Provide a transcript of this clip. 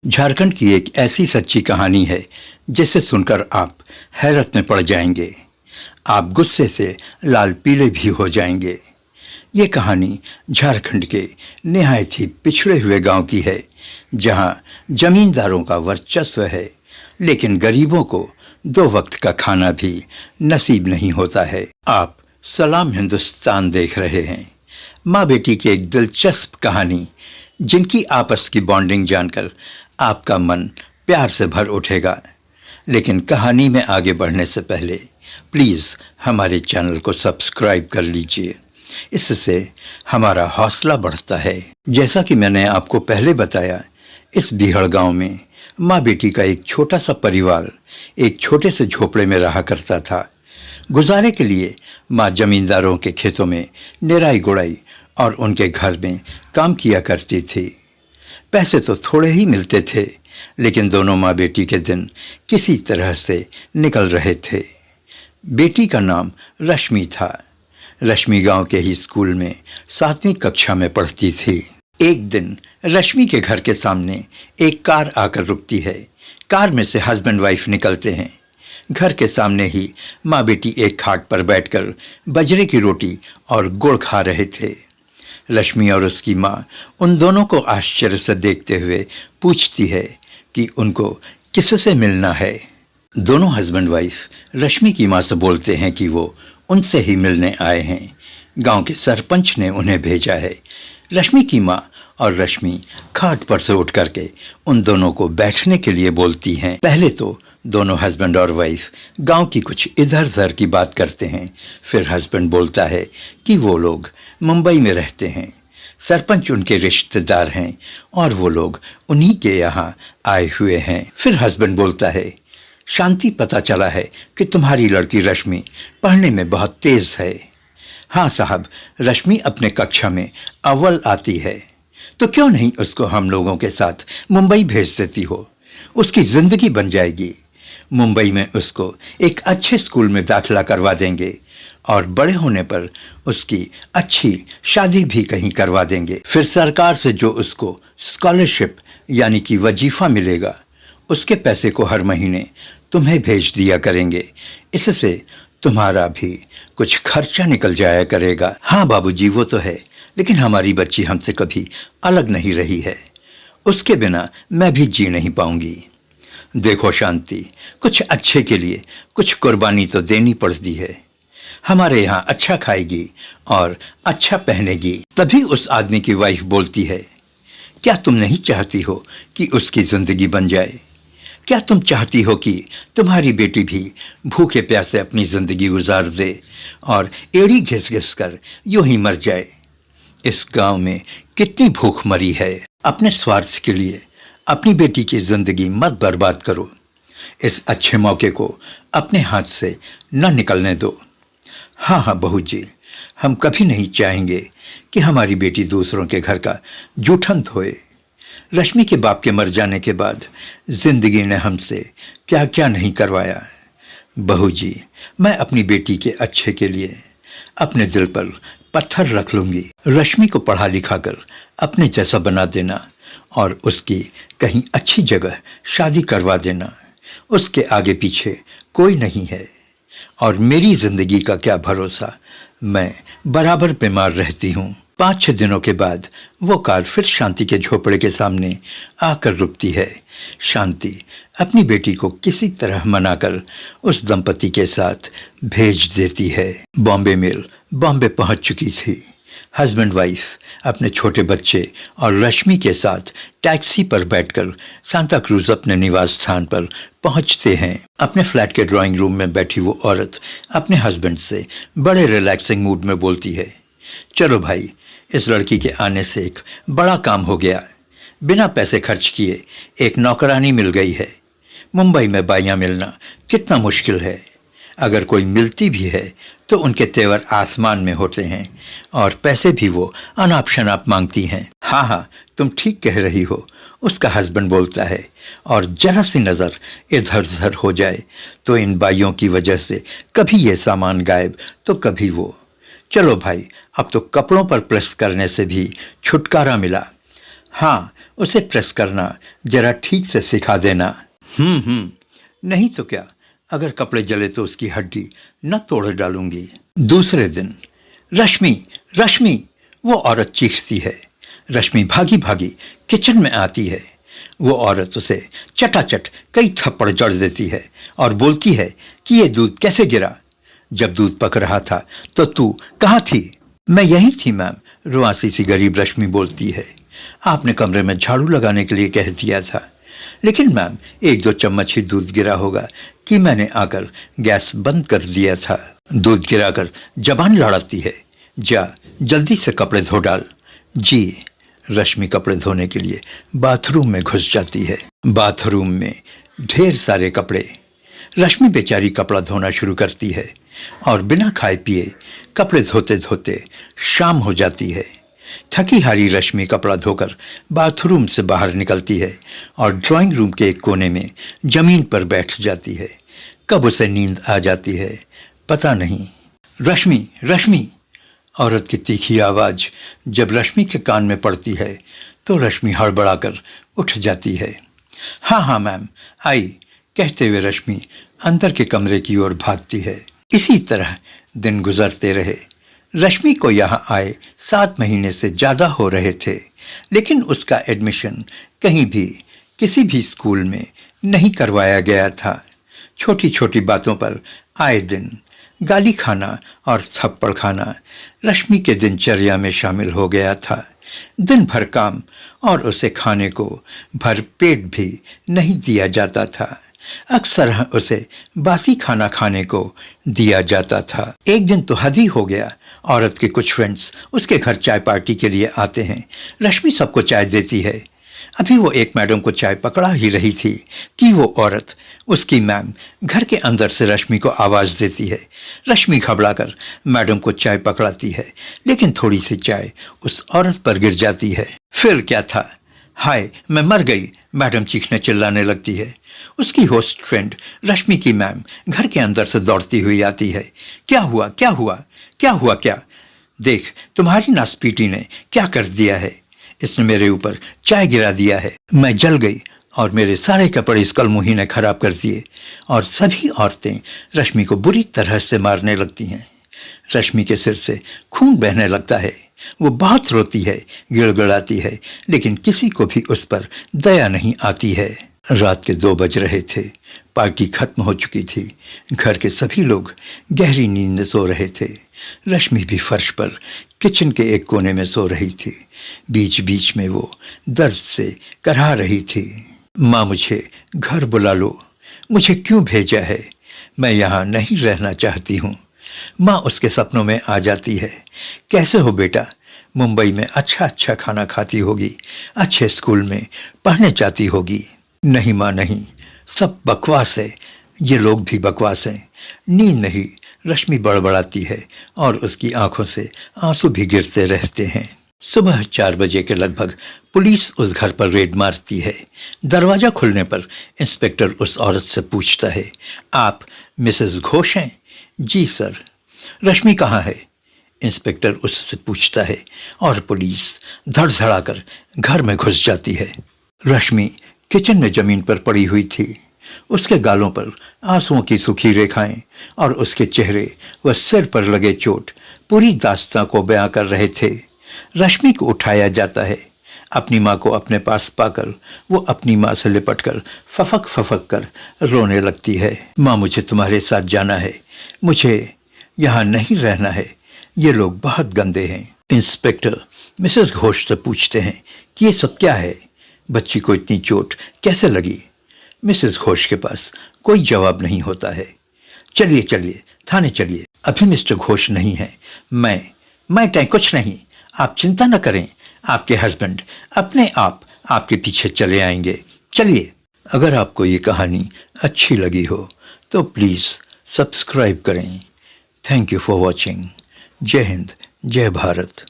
झारखंड की एक ऐसी सच्ची कहानी है जिसे सुनकर आप हैरत में पड़ जाएंगे। आप गुस्से से लाल पीले भी हो जाएंगे। ये कहानी झारखंड के निहायत ही पिछड़े हुए गांव की है, जहां जमींदारों का वर्चस्व है, लेकिन गरीबों को दो वक्त का खाना भी नसीब नहीं होता है। आप सलाम हिंदुस्तान देख रहे हैं। माँ बेटी की एक दिलचस्प कहानी, जिनकी आपस की बॉन्डिंग जानकर आपका मन प्यार से भर उठेगा। लेकिन कहानी में आगे बढ़ने से पहले प्लीज़ हमारे चैनल को सब्सक्राइब कर लीजिए, इससे हमारा हौसला बढ़ता है। जैसा कि मैंने आपको पहले बताया, इस बीहड़ गांव में माँ बेटी का एक छोटा सा परिवार एक छोटे से झोपड़े में रहा करता था। गुजारे के लिए माँ जमींदारों के खेतों में निराई गुड़ाई और उनके घर में काम किया करती थी। पैसे तो थोड़े ही मिलते थे, लेकिन दोनों माँ बेटी के दिन किसी तरह से निकल रहे थे। बेटी का नाम रश्मि था। रश्मि गांव के ही स्कूल में 7वीं कक्षा में पढ़ती थी। एक दिन रश्मि के घर के सामने एक कार आकर रुकती है। कार में से हस्बैंड वाइफ निकलते हैं। घर के सामने ही माँ बेटी एक खाट पर बैठकर बजरे की रोटी और गुड़ खा रहे थे। रश्मि और उसकी माँ उन दोनों को आश्चर्य से देखते हुए पूछती है कि उनको किससे मिलना है। दोनों हस्बैंड वाइफ रश्मि की माँ से बोलते हैं कि वो उनसे ही मिलने आए हैं। गांव के सरपंच ने उन्हें भेजा है। रश्मि की माँ और रश्मि खाट पर से उठ करके उन दोनों को बैठने के लिए बोलती हैं। पहले तो दोनों हस्बैंड और वाइफ गांव की कुछ इधर उधर की बात करते हैं। फिर हस्बैंड बोलता है कि वो लोग मुंबई में रहते हैं, सरपंच उनके रिश्तेदार हैं और वो लोग उन्हीं के यहाँ आए हुए हैं। फिर हस्बैंड बोलता है, शांति पता चला है कि तुम्हारी लड़की रश्मि पढ़ने में बहुत तेज है। हाँ साहब, रश्मि अपने कक्षा में अव्वल आती है, तो क्यों नहीं उसको हम लोगों के साथ मुंबई भेज देती हो। उसकी जिंदगी बन जाएगी। मुंबई में उसको एक अच्छे स्कूल में दाखिला करवा देंगे और बड़े होने पर उसकी अच्छी शादी भी कहीं करवा देंगे। फिर सरकार से जो उसको स्कॉलरशिप यानी कि वजीफा मिलेगा, उसके पैसे को हर महीने तुम्हें भेज दिया करेंगे। इससे तुम्हारा भी कुछ खर्चा निकल जाया करेगा। हाँ बाबूजी, वो तो है, लेकिन हमारी बच्ची हमसे कभी अलग नहीं रही है। उसके बिना मैं भी जी नहीं पाऊंगी। देखो शांति, कुछ अच्छे के लिए कुछ कुर्बानी तो देनी पड़ती है। हमारे यहाँ अच्छा खाएगी और अच्छा पहनेगी। तभी उस आदमी की वाइफ बोलती है, क्या तुम नहीं चाहती हो कि उसकी जिंदगी बन जाए? क्या तुम चाहती हो कि तुम्हारी बेटी भी भूखे प्यासे अपनी जिंदगी गुजार दे और एड़ी घिस घिस कर यूं ही मर जाए? इस गांव में कितनी भूख मरी है। अपने स्वार्थ के लिए अपनी बेटी की जिंदगी मत बर्बाद करो। इस अच्छे मौके को अपने हाथ से न निकलने दो। हाँ हाँ बहू जी, हम कभी नहीं चाहेंगे कि हमारी बेटी दूसरों के घर का जूठन धोए। रश्मि के बाप के मर जाने के बाद जिंदगी ने हमसे क्या क्या नहीं करवाया। बहू जी, मैं अपनी बेटी के अच्छे के लिए अपने दिल पर पत्थर रख लूंगी। रश्मि को पढ़ा लिखा कर अपने जैसा बना देना और उसकी कहीं अच्छी जगह शादी करवा देना। उसके आगे पीछे कोई नहीं है और मेरी जिंदगी का क्या भरोसा, मैं बराबर बीमार रहती हूँ। 5-6 दिनों के बाद वो कार फिर शांति के झोपड़े के सामने आकर रुकती है। शांति अपनी बेटी को किसी तरह मनाकर उस दंपति के साथ भेज देती है। बॉम्बे मेल बॉम्बे पहुंच चुकी थी। हस्बैंड वाइफ अपने छोटे बच्चे और रश्मि के साथ टैक्सी पर बैठकर सांता क्रूज अपने निवास स्थान पर पहुंचते हैं। अपने फ्लैट के ड्राइंग रूम में बैठी वो औरत अपने हस्बैंड से बड़े रिलैक्सिंग मूड में बोलती है, चलो भाई, इस लड़की के आने से एक बड़ा काम हो गया। बिना पैसे खर्च किए एक नौकरानी मिल गई है। मुंबई में बाइयाँ मिलना कितना मुश्किल है। अगर कोई मिलती भी है तो उनके तेवर आसमान में होते हैं और पैसे भी वो अनाप शनाप मांगती हैं। हाँ हाँ, तुम ठीक कह रही हो, उसका हस्बैंड बोलता है। और जरा सी नज़र इधर उधर हो जाए तो इन बाइयों की वजह से कभी ये सामान गायब तो कभी वो। चलो भाई, अब तो कपड़ों पर प्रेस करने से भी छुटकारा मिला। हाँ, उसे प्रेस करना जरा ठीक से सिखा देना। नहीं तो क्या, अगर कपड़े जले तो उसकी हड्डी न तोड़ डालूंगी। दूसरे दिन रश्मि, रश्मि, वो औरत चीखती है। रश्मि भागी भागी किचन में आती है। वो औरत उसे चटाचट कई थप्पड़ जड़ देती है और बोलती है कि ये दूध कैसे गिरा? जब दूध पक रहा था तो तू कहाँ थी? मैं यहीं थी मैम, रुआसी सी गरीब रश्मि बोलती है। आपने कमरे में झाड़ू लगाने के लिए कह दिया था, लेकिन मैम 1-2 चम्मच ही दूध गिरा होगा कि मैंने आकर गैस बंद कर दिया था। दूध गिराकर जबान लड़ाती है। जा जल्दी से कपड़े धो डाल। जी। रश्मि कपड़े धोने के लिए बाथरूम में घुस जाती है। बाथरूम में ढेर सारे कपड़े। रश्मि बेचारी कपड़ा धोना शुरू करती है और बिना खाए पिए कपड़े धोते धोते शाम हो जाती है। थकी हारी रश्मि कपड़ा धोकर बाथरूम से बाहर निकलती है और ड्राइंग रूम के एक कोने में जमीन पर बैठ जाती है। कब उसे नींद आ जाती है पता नहीं। रश्मि, रश्मि, औरत की तीखी आवाज़ जब रश्मि के कान में पड़ती है तो रश्मि हड़बड़ाकर उठ जाती है। हाँ मैम, आई, कहते हुए रश्मि अंदर के कमरे की ओर भागती है। इसी तरह दिन गुजरते रहे। रश्मि को यहाँ आए 7 महीने से ज़्यादा हो रहे थे, लेकिन उसका एडमिशन कहीं भी किसी भी स्कूल में नहीं करवाया गया था। छोटी छोटी बातों पर आए दिन गाली खाना और थप्पड़ खाना रश्मि के दिनचर्या में शामिल हो गया था। दिन भर काम और उसे खाने को भर पेट भी नहीं दिया जाता था। अक्सर उसे बासी खाना खाने को दिया जाता था। एक दिन तो हद ही हो गया। औरत के कुछ फ्रेंड्स उसके घर चाय पार्टी के लिए आते हैं। रश्मि सबको चाय देती है। अभी वो एक मैडम को चाय पकड़ा ही रही थी कि वो औरत, उसकी मैम, घर के अंदर से रश्मि को आवाज़ देती है। रश्मि घबराकर मैडम को चाय पकड़ाती है, लेकिन थोड़ी सी चाय उस औरत पर गिर जाती है। फिर क्या था? हाय, मैं मर गई, मैडम चीखने चिल्लाने लगती है। उसकी होस्ट फ्रेंड रश्मि की मैम घर के अंदर से दौड़ती हुई आती है। क्या हुआ, क्या हुआ, क्या हुआ, क्या? देख, तुम्हारी नासपीटी ने क्या कर दिया है। इसने मेरे ऊपर चाय गिरा दिया है। मैं जल गई और मेरे सारे कपड़े इस कलमुही ने खराब कर दिए। और सभी औरतें रश्मि को बुरी तरह से मारने लगती हैं। रश्मि के सिर से खून बहने लगता है। वो बहुत रोती है, गिड़गिड़ाती है, लेकिन किसी को भी उस पर दया नहीं आती है। रात के 2 बज रहे थे। पार्टी खत्म हो चुकी थी। घर के सभी लोग गहरी नींद में सो रहे थे। रश्मि भी फर्श पर किचन के एक कोने में सो रही थी। बीच बीच में वो दर्द से कराह रही थी। माँ, मुझे घर बुला लो। मुझे क्यों भेजा है? मैं यहाँ नहीं रहना चाहती हूँ। माँ उसके सपनों में आ जाती है। कैसे हो बेटा? मुंबई में अच्छा अच्छा खाना खाती होगी, अच्छे स्कूल में पढ़ने जाती होगी। नहीं माँ, नहीं, सब बकवास है। ये लोग भी बकवास हैं। नींद नहीं, रश्मि बड़बड़ाती है और उसकी आंखों से आंसू भी गिरते रहते हैं। सुबह 4 बजे के लगभग पुलिस उस घर पर रेड मारती है। दरवाजा खुलने पर इंस्पेक्टर उस औरत से पूछता है, आप मिसेस घोष हैं? जी सर। रश्मि कहाँ है? इंस्पेक्टर उससे पूछता है और पुलिस धड़धड़ाकर घर में घुस जाती है। रश्मि किचन में जमीन पर पड़ी हुई थी। उसके गालों पर आंसुओं की सूखी रेखाएं और उसके चेहरे व सिर पर लगे चोट पूरी दास्तां को बयां कर रहे थे। रश्मि को उठाया जाता है। अपनी माँ को अपने पास पाकर वो अपनी माँ से लिपटकर फफक फफक कर रोने लगती है। माँ, मुझे तुम्हारे साथ जाना है। मुझे यहाँ नहीं रहना है। ये लोग बहुत गंदे हैं। इंस्पेक्टर मिसेस घोष से पूछते हैं कि ये सब क्या है? बच्ची को इतनी चोट कैसे लगी? मिसेस घोष के पास कोई जवाब नहीं होता है। चलिए चलिए, थाने चलिए। अभी मिस्टर घोष नहीं है। मैं कुछ नहीं। आप चिंता न करें। आपके हस्बैंड अपने आप आपके पीछे चले आएंगे। चलिए। अगर आपको ये कहानी अच्छी लगी हो तो प्लीज़ सब्सक्राइब करें। Thank you for watching. जय हिंद, जय भारत।